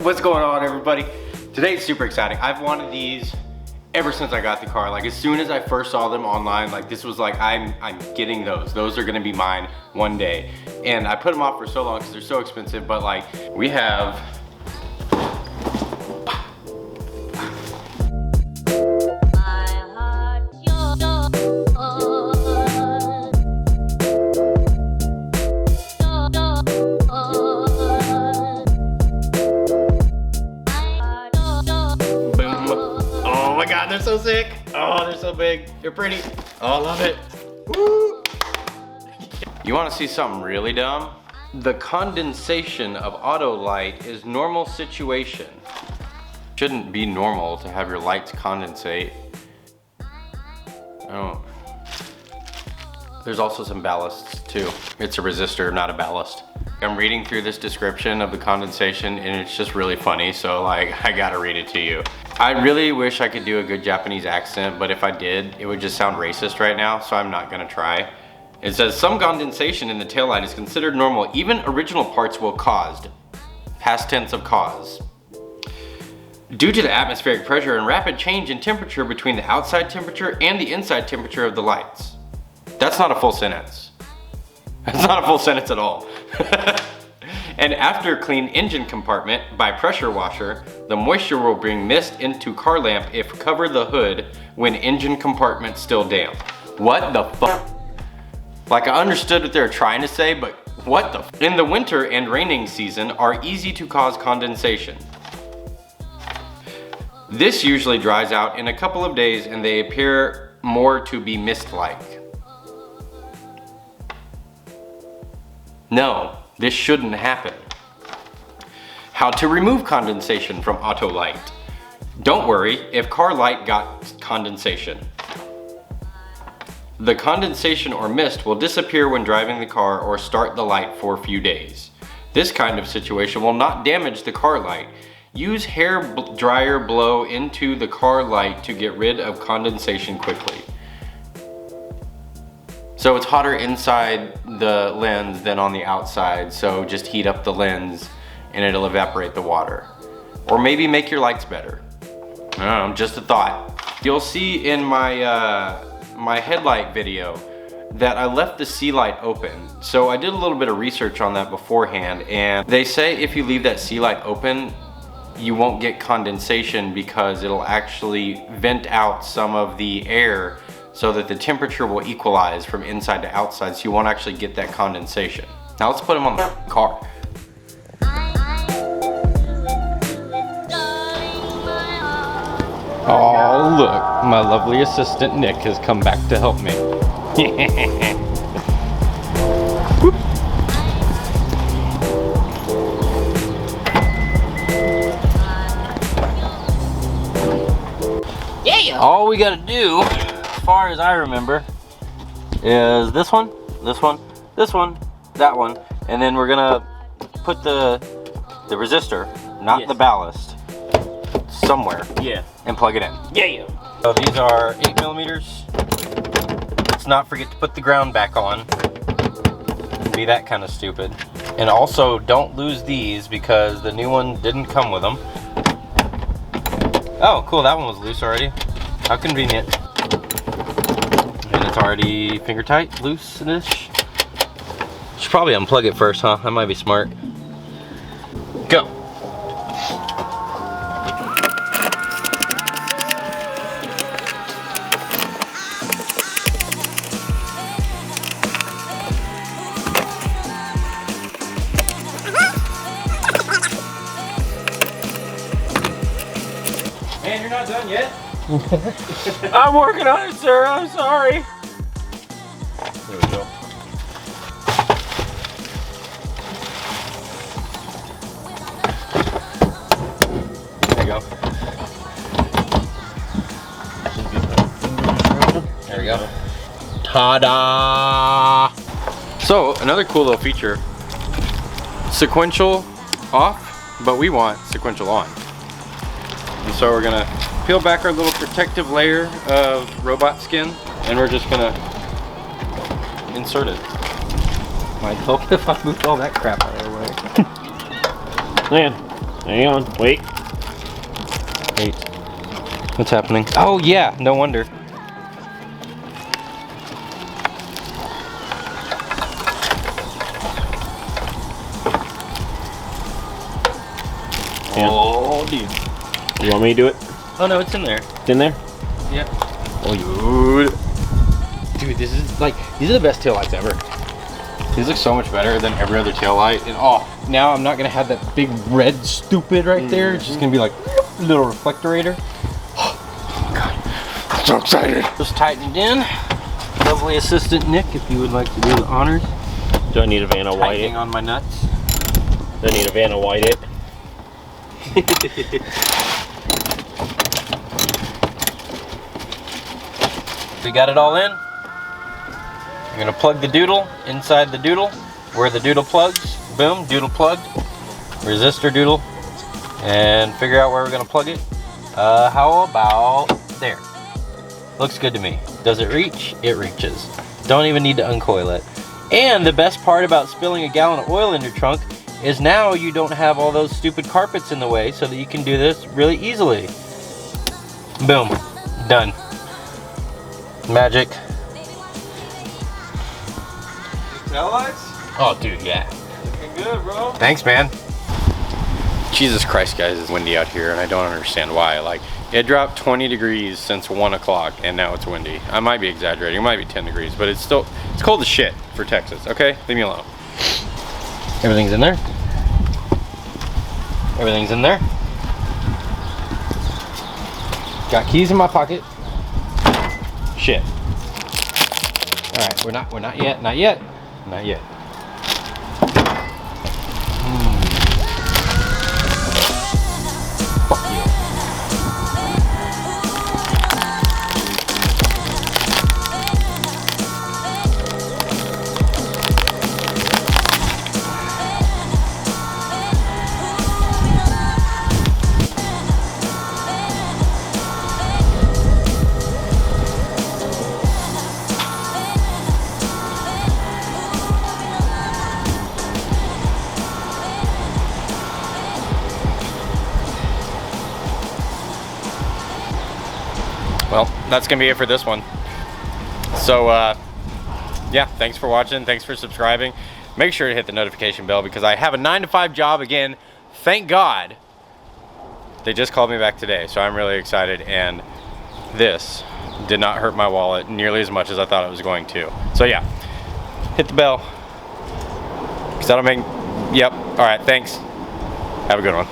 What's going on, everybody? Today's super exciting. I've wanted these ever since I got the car. Like, as soon as I first saw them online, like, this was like, I'm getting those. Those are gonna be mine one day. And I put them off for so long because they're so expensive, but like, we have they're so sick. Oh, they're so big. They're pretty. Oh, I love it. Woo. You want to see something really dumb? The condensation of auto light is normal situation. Shouldn't be normal to have your lights condensate. Oh. There's also some ballasts too. It's a resistor, not a ballast. I'm reading through this description of the condensation and it's just really funny, so like, I gotta read it to you. I really wish I could do a good Japanese accent, but if I did, it would just sound racist right now, so I'm not gonna try. It says, some condensation in the taillight is considered normal. Even original parts will caused. Past tense of cause. Due to the atmospheric pressure and rapid change in temperature between the outside temperature and the inside temperature of the lights. That's not a full sentence. That's not a full sentence at all. And after clean engine compartment by pressure washer, the moisture will bring mist into car lamp if cover the hood when engine compartment still damp. What the fuck? Like, I understood what they were trying to say, but what the f? In the winter and raining season are easy to cause condensation. This usually dries out in a couple of days and they appear more to be mist-like. No, this shouldn't happen. How to remove condensation from auto light. Don't worry if car light got condensation. The condensation or mist will disappear when driving the car or start the light for a few days. This kind of situation will not damage the car light. Use hair dryer blow into the car light to get rid of condensation quickly. So it's hotter inside the lens than on the outside, so just heat up the lens and it'll evaporate the water. Or maybe make your lights better. I don't know, just a thought. You'll see in my, my headlight video that I left the sea light open. So I did a little bit of research on that beforehand, and they say if you leave that sea light open, you won't get condensation because it'll actually vent out some of the air so that the temperature will equalize from inside to outside, so you won't actually get that condensation. Now let's put them on the car. Oh look, my lovely assistant Nick has come back to help me. Yeah. All we gotta do, as far as I remember, is this one, this one, this one, that one, and then we're gonna put the resistor, not the ballast, somewhere. Yeah. And plug it in. Yeah. So these are 8mm. Let's not forget to put the ground back on. Be that kind of stupid. And also, don't lose these because the new one didn't come with them. Oh, cool, that one was loose already. How convenient. And it's already finger tight, loose-ish. Should probably unplug it first, huh? That might be smart. Go. Man, you're not done yet? I'm working on it, sir. I'm sorry. There we go. There you go. There we go. Ta-da! So, another cool little feature. Sequential off, but we want sequential on. And so we're gonna peel back our little protective layer of robot skin, and we're just gonna insert it. Might help if I moved all that crap out of the way. Man, hang on, wait. Wait. What's happening? Oh yeah, no wonder. Yeah. Oh, dude. You want me to do it? Oh no, it's in there. It's in there? Yeah. Oh, dude. Dude, this is like, these are the best taillights ever. These look so much better than every other taillight. And oh, now I'm not gonna have that big red stupid right there. It's just gonna be like a little reflectorator. Oh, God, I'm so excited. Just tighten it in. Lovely assistant Nick, if you would like to do the honors. Do I need a Vanna White it? On my nuts. Do I need a Vanna White it? We got it all in. I'm gonna plug the doodle inside the doodle where the doodle plugs. Boom, doodle plugged. Resistor doodle. And figure out where we're gonna plug it. How about there? Looks good to me. Does it reach? It reaches. Don't even need to uncoil it. And the best part about spilling a gallon of oil in your trunk is now you don't have all those stupid carpets in the way, so that you can do this really easily. Boom. Done. Magic. Taillights? Oh, dude, yeah. Looking good, bro. Thanks, man. Jesus Christ, guys, it's windy out here, and I don't understand why. Like, it dropped 20 degrees since 1 o'clock, and now it's windy. I might be exaggerating. It might be 10 degrees, but it's still, it's cold as shit for Texas, okay? Leave me alone. Everything's in there. Everything's in there. Got keys in my pocket. Shit. All right, we're not yet, not yet. Not yet. Fuck yeah. Well, that's gonna be it for this one. So yeah, thanks for watching, thanks for subscribing. Make sure to hit the notification bell because I have a 9-to-5 job again. Thank God. They just called me back today, so I'm really excited, and this did not hurt my wallet nearly as much as I thought it was going to. So yeah, hit the bell. Because that'll make, yep, all right, thanks. Have a good one.